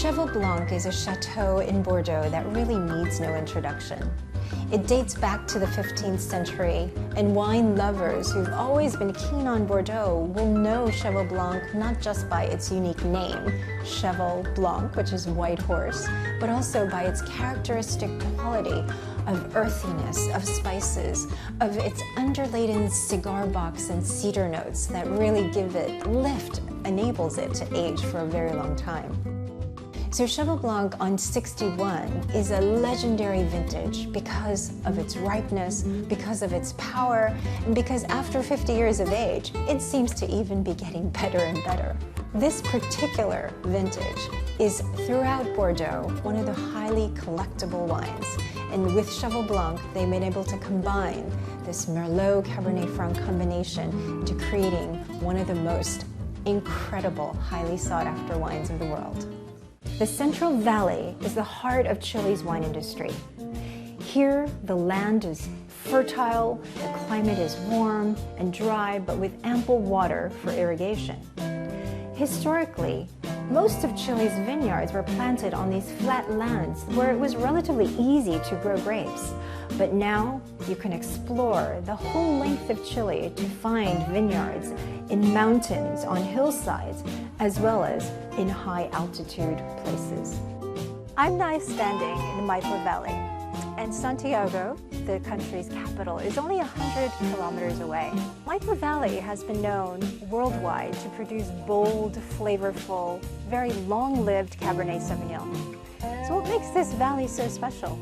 Cheval Blanc is a chateau in Bordeaux that really needs no introduction. It dates back to the 15th century, and wine lovers who've always been keen on Bordeaux will know Cheval Blanc not just by its unique name, Cheval Blanc, which is white horse, but also by its characteristic quality of earthiness, of spices, of its underladen cigar box and cedar notes that really give it lift, enables it to age for a very long time. So Cheval Blanc on 61 is a legendary vintage because of its ripeness, because of its power, and because after 50 years of age, it seems to even be getting better and better. This particular vintage is throughout Bordeaux one of the highly collectible wines. And with Cheval Blanc, they've been able to combine this Merlot Cabernet Franc combination into creating one of the most incredible, highly sought after wines in the world. The Central Valley is the heart of Chile's wine industry. Here, the land is fertile, the climate is warm and dry, but with ample water for irrigation. Historically, most of Chile's vineyards were planted on these flat lands where it was relatively easy to grow grapes. But now you can explore the whole length of Chile to find vineyards in mountains, on hillsides, as well as in high altitude places. I'm now standing in the Mainland Valley, and Santiago, the country's capital, is only 100 kilometers away. Mainland Valley has been known worldwide to produce bold, flavorful, very long-lived Cabernet Sauvignon. So what makes this valley so special?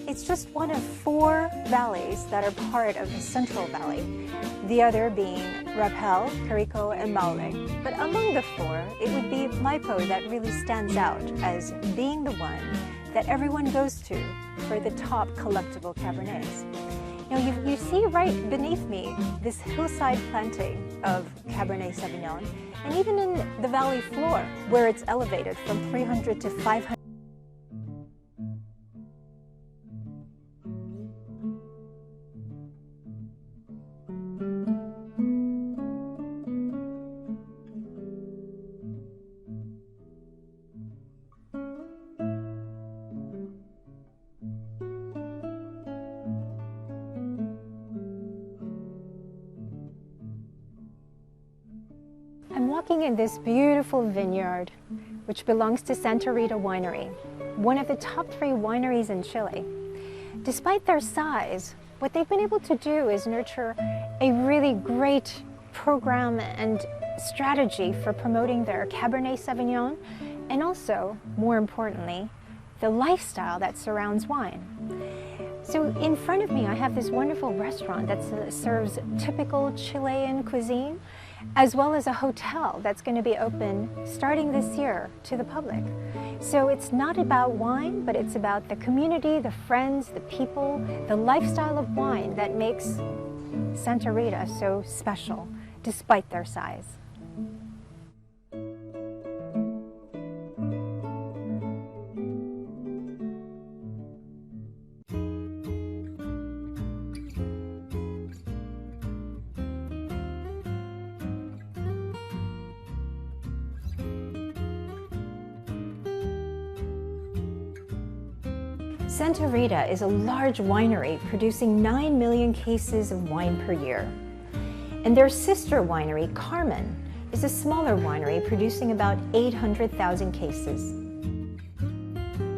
It's just one of 4 valleys that are part of the Central Valley, the other being Rapel, Carico, and Maule. But among the 4, it would be Maipo that really stands out as being the one that everyone goes to for the top collectible Cabernets. Now you see right beneath me this hillside planting of Cabernet Sauvignon, and even in the valley floor, where it's elevated from 300 to 500. I'm walking in this beautiful vineyard, which belongs to Santa Rita Winery, one of the top 3 wineries in Chile. Despite their size, what they've been able to do is nurture a really great program and strategy for promoting their Cabernet Sauvignon, and also, more importantly, the lifestyle that surrounds wine. So in front of me, I have this wonderful restaurant that serves typical Chilean cuisine, as well as a hotel that's going to be open starting this year to the public. So it's not about wine, but it's about the community, the friends, the people, the lifestyle of wine that makes Santa Rita so special, despite their size. Santa Rita is a large winery producing 9 million cases of wine per year. And their sister winery, Carmen, is a smaller winery producing about 800,000 cases.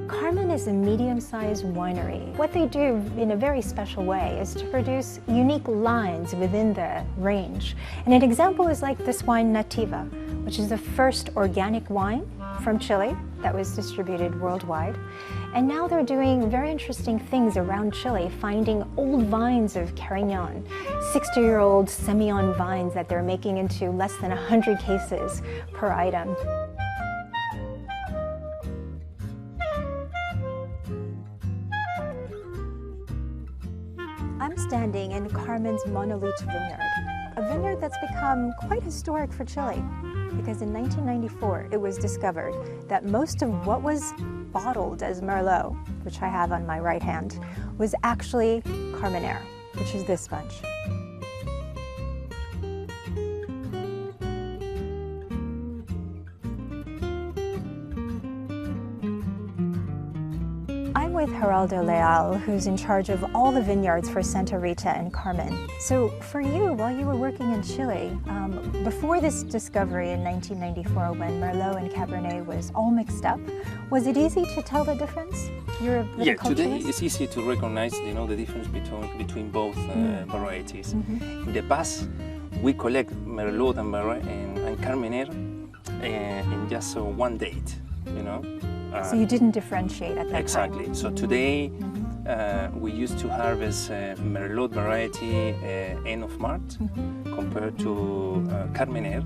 Carmen is a medium-sized winery. What they do in a very special way is to produce unique lines within the range. And an example is like this wine Nativa, which is the first organic wine from Chile that was distributed worldwide. And now they're doing very interesting things around Chile, finding old vines of Carignan, 60-year-old Semillon vines that they're making into less than 100 cases per item. I'm standing in Carmen's Monolith Vineyard, a vineyard that's become quite historic for Chile, because in 1994 it was discovered that most of what was bottled as Merlot, which I have on my right hand, was actually Carmenere, which is this bunch. with Geraldo Leal, who's in charge of all the vineyards for Santa Rita and Carmen. So for you, while you were working in Chile, before this discovery in 1994 when Merlot and Cabernet was all mixed up, was it easy to tell the difference? You're a Yeah, today it's easy to recognize, the difference between both varieties. In the past, we collect Merlot and Carmenère in just one date, So you didn't differentiate at that exactly. time? So today, we used to harvest Merlot variety end of March, compared to Carmenère.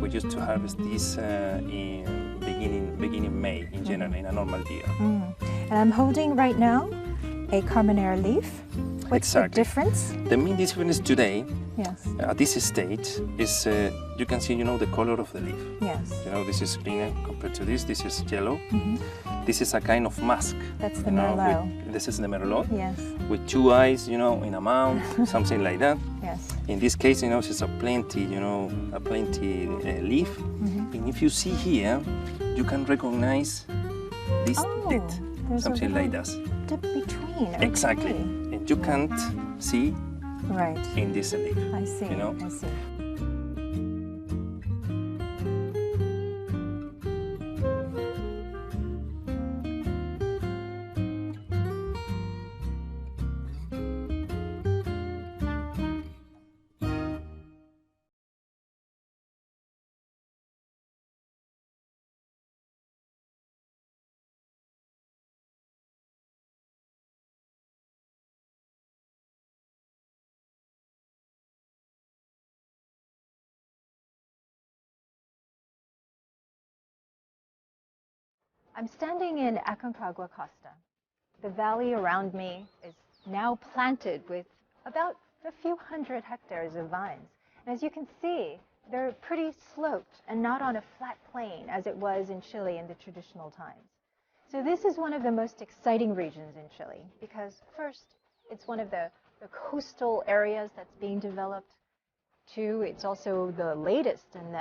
We used to harvest this in beginning May in general, in a normal year. And I'm holding right now a Carmenère leaf. What's the difference? The main difference today, yes, at this stage, is you can see, the color of the leaf. Yes. This is greener compared to this. This is yellow. This is a kind of mask. That's the Merlot. This is the Merlot. Yes. With two eyes, in a mouth, something like that. Yes. In this case, it's a plenty leaf. And if you see here, you can recognize this dip, something like that. Dip between. Okay. Exactly. And you can't see in this leaf. I see. I see. I'm standing in Aconcagua Costa. The valley around me is now planted with about a few hundred hectares of vines. And as you can see, they're pretty sloped and not on a flat plain as it was in Chile in the traditional times. So this is one of the most exciting regions in Chile because first, it's one of the coastal areas that's being developed. Two, it's also the latest and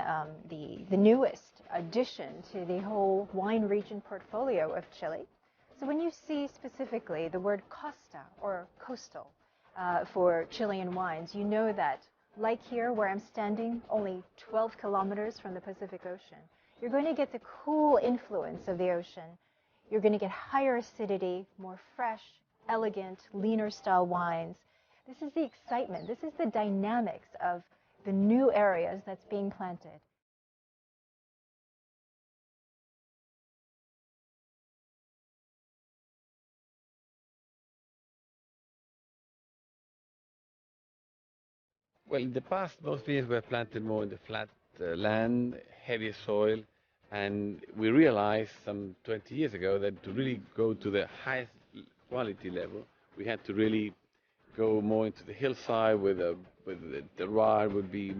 the newest addition to the whole wine region portfolio of Chile. So when you see specifically the word costa or coastal for Chilean wines, you know that like here where I'm standing, only 12 kilometers from the Pacific Ocean, you're going to get the cool influence of the ocean. You're going to get higher acidity, more fresh, elegant, leaner style wines. This is the excitement. This is the dynamics of the new areas that's being planted. Well, in the past, most vineyards were planted more in the flat land, heavy soil, and we realized some 20 years ago that to really go to the highest quality level, we had to really go more into the hillside where the terroir would be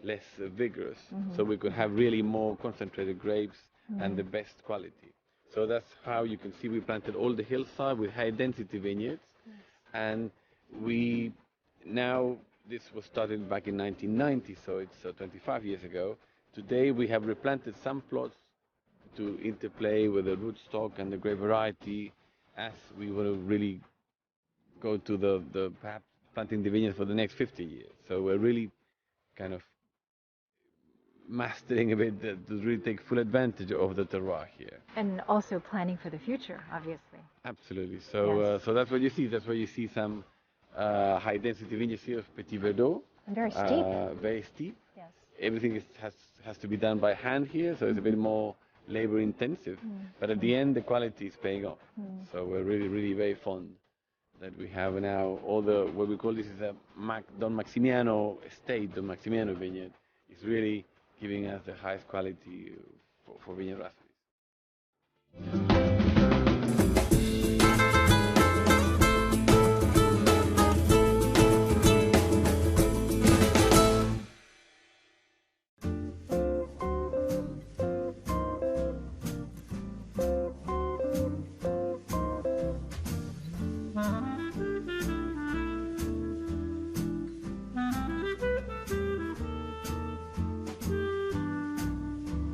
less vigorous, so we could have really more concentrated grapes and the best quality. So that's how you can see we planted all the hillside with high density vineyards, and this was started back in 1990, so it's 25 years ago. Today we have replanted some plots to interplay with the rootstock and the grape variety as we want to really go to the perhaps planting the vineyards for the next 50 years. So we're really kind of mastering a bit to really take full advantage of the terroir here. And also planning for the future, obviously. Absolutely. So so that's what you see. That's where you see some high density vineyards here of Petit Verdot. And very steep. Very steep. Yes. Everything has to be done by hand here, so it's a bit more labor intensive. But at the end, the quality is paying off. So we're really, really very fond that we have now all what we call this is a Don Maximiano estate, Don Maximiano vineyard. It's really giving us the highest quality for vineyard raspberries.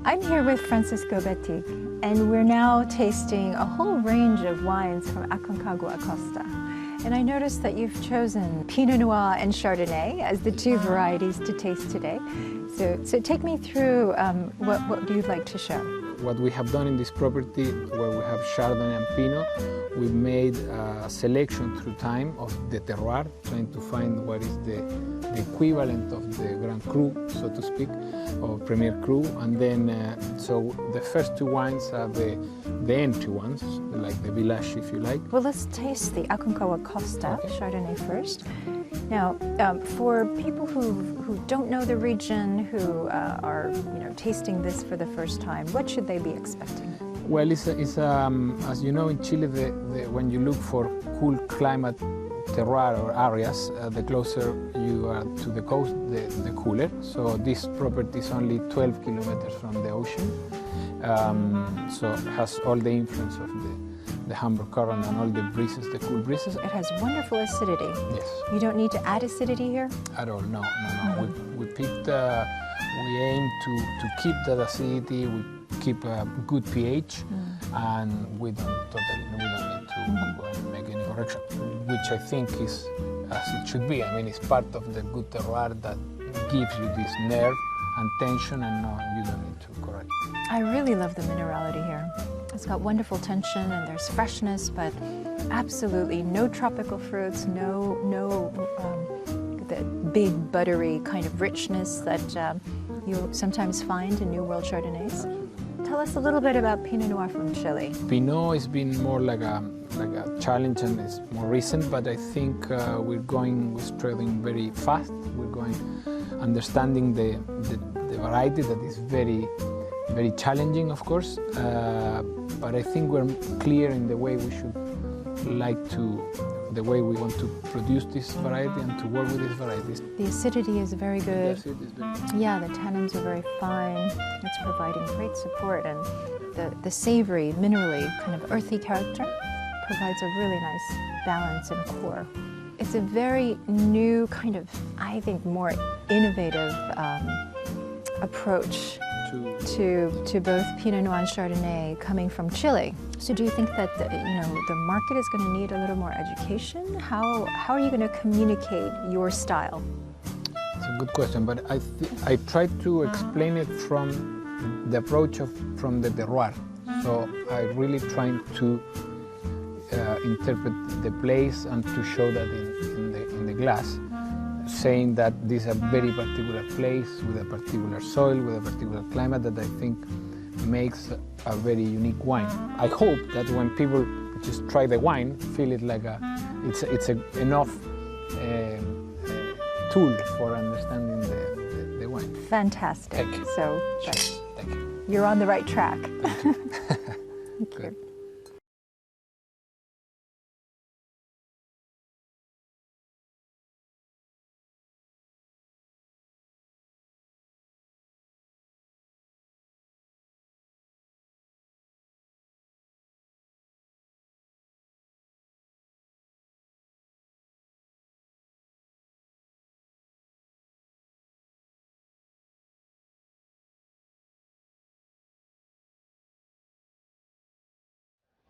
I'm here with Francisco Betig, And we're now tasting a whole range of wines from Aconcagua Costa. And I noticed that you've chosen Pinot Noir and Chardonnay as the two varieties to taste today. So take me through what you'd like to show. What we have done in this property, where we have Chardonnay and Pinot, we made a selection through time of the terroir, trying to find what is the equivalent of the Grand Cru, so to speak, or Premier Cru. And then, so the first two wines are the entry ones, like the Village, if you like. Well, let's taste the Aconcagua Costa Chardonnay first. Now, for people who don't know the region, who are tasting this for the first time, what should they be expecting? Well, it's as you know, in Chile, when you look for cool climate terroir or areas, the closer you are to the coast, the cooler. So this property is only 12 kilometers from the ocean, so it has all the influence of the Hamburg current and all the breezes, the cool breezes. It has wonderful acidity. Yes. You don't need to add acidity here? At all, no. We picked, we aim to keep that acidity, we keep a good pH, and we don't need to go and make any correction, which I think is as it should be. I mean, it's part of the good terroir that gives you this nerve and tension, and no, you don't need to correct. I really love the minerality here. It's got wonderful tension and there's freshness, but absolutely no tropical fruits, no the big buttery kind of richness that you sometimes find in New World Chardonnays. Tell us a little bit about Pinot Noir from Chile. Pinot has been more like a challenge, and it's more recent, but I think we're trading very fast. We're going understanding the variety that is very challenging, of course, but I think we're clear in the way we should the way we want to produce this variety and to work with these varieties. The acidity is very good. The acidity is very good. Yeah, the tannins are very fine. It's providing great support, and the savory, minerally, kind of earthy character provides a really nice balance and core. It's a very new kind of, I think, more innovative approach to both Pinot Noir and Chardonnay coming from Chile. So do you think that the market is going to need a little more education? How are you going to communicate your style? It's a good question, but I try to explain it from the approach from the terroir. So I really trying to interpret the place and to show that in the glass, saying that this is a very particular place with a particular soil, with a particular climate that I think makes a very unique wine. I hope that when people just try the wine, feel it like it's enough tool for understanding the wine. Fantastic. Thank you. So Thank you. You're on the right track. Thank you.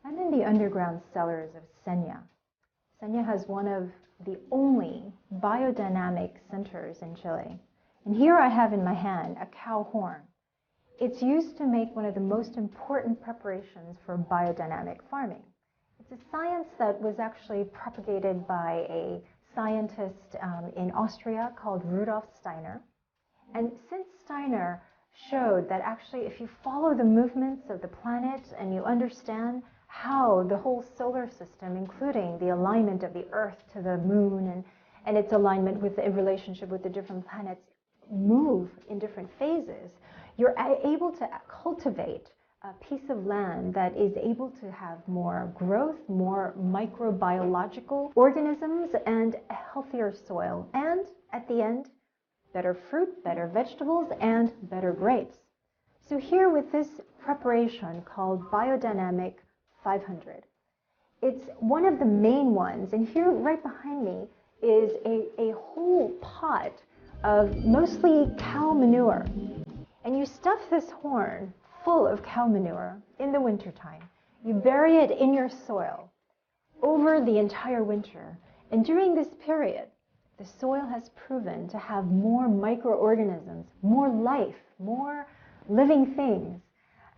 I'm in the underground cellars of Senya. Senya has one of the only biodynamic centers in Chile. And here I have in my hand a cow horn. It's used to make one of the most important preparations for biodynamic farming. It's a science that was actually propagated by a scientist in Austria called Rudolf Steiner. And since Steiner showed that actually if you follow the movements of the planet and you understand how the whole solar system, including the alignment of the Earth to the Moon and its alignment with the relationship with the different planets, move in different phases, you're able to cultivate a piece of land that is able to have more growth, more microbiological organisms, and a healthier soil. And at the end, better fruit, better vegetables, and better grapes. So here with this preparation called Biodynamic 500. It's one of the main ones, and here right behind me is a whole pot of mostly cow manure. And you stuff this horn full of cow manure in the wintertime. You bury it in your soil over the entire winter. And during this period, the soil has proven to have more microorganisms, more life, more living things.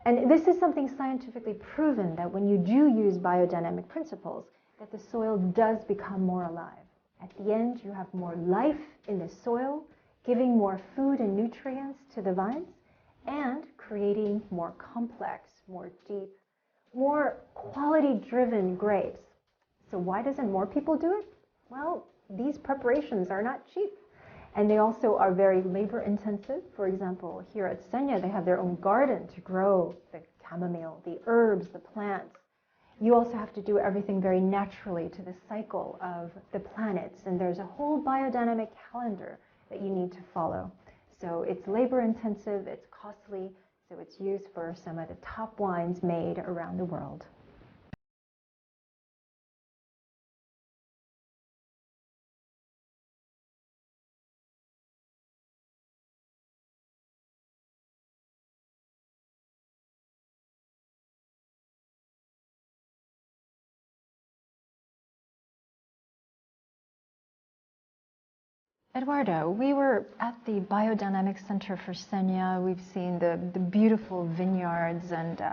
And this is something scientifically proven, that when you do use biodynamic principles, that the soil does become more alive. At the end, you have more life in the soil, giving more food and nutrients to the vines, and creating more complex, more deep, more quality-driven grapes. So why doesn't more people do it? Well, these preparations are not cheap. And they also are very labor-intensive. For example, here at Senya, they have their own garden to grow the chamomile, the herbs, the plants. You also have to do everything very naturally to the cycle of the planets. And there's a whole biodynamic calendar that you need to follow. So it's labor-intensive, it's costly, so it's used for some of the top wines made around the world. Eduardo, we were at the Biodynamic Center for Senya. We've seen the beautiful vineyards, and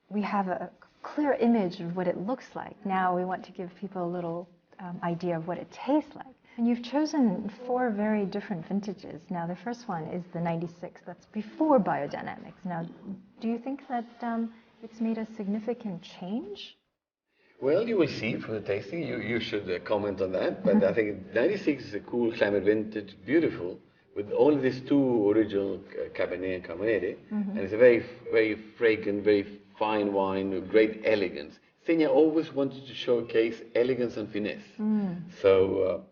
we have a clear image of what it looks like. Now we want to give people a little idea of what it tastes like. And you've chosen 4 very different vintages. Now the first one is the 96, that's before biodynamics. Now, do you think that it's made a significant change? Well, you will see from the tasting. You should comment on that. But I think 96 is a cool climate vintage, beautiful, with only these 2 original Cabernet and Carmenere. And it's a very, very fragrant, very fine wine with great elegance. Senya always wanted to showcase elegance and finesse. So,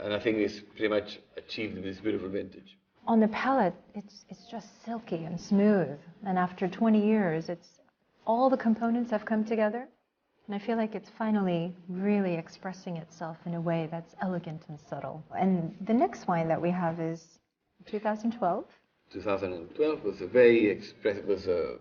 and I think it's pretty much achieved in this beautiful vintage. On the palate, it's just silky and smooth. And after 20 years, all the components have come together. And I feel like it's finally really expressing itself in a way that's elegant and subtle. And the next wine that we have is 2012. 2012 was a very expressive, was a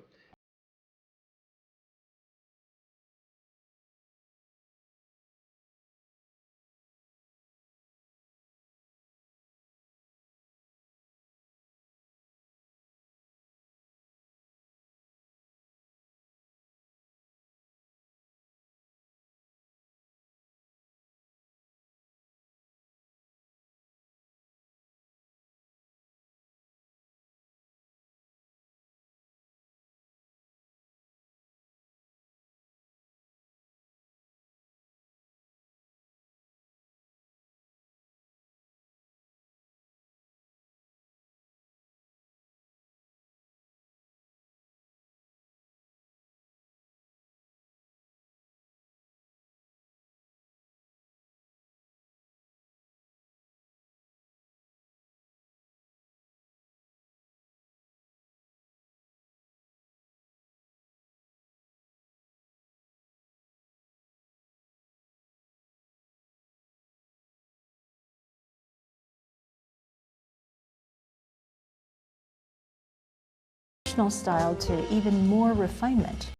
Style to even more refinement.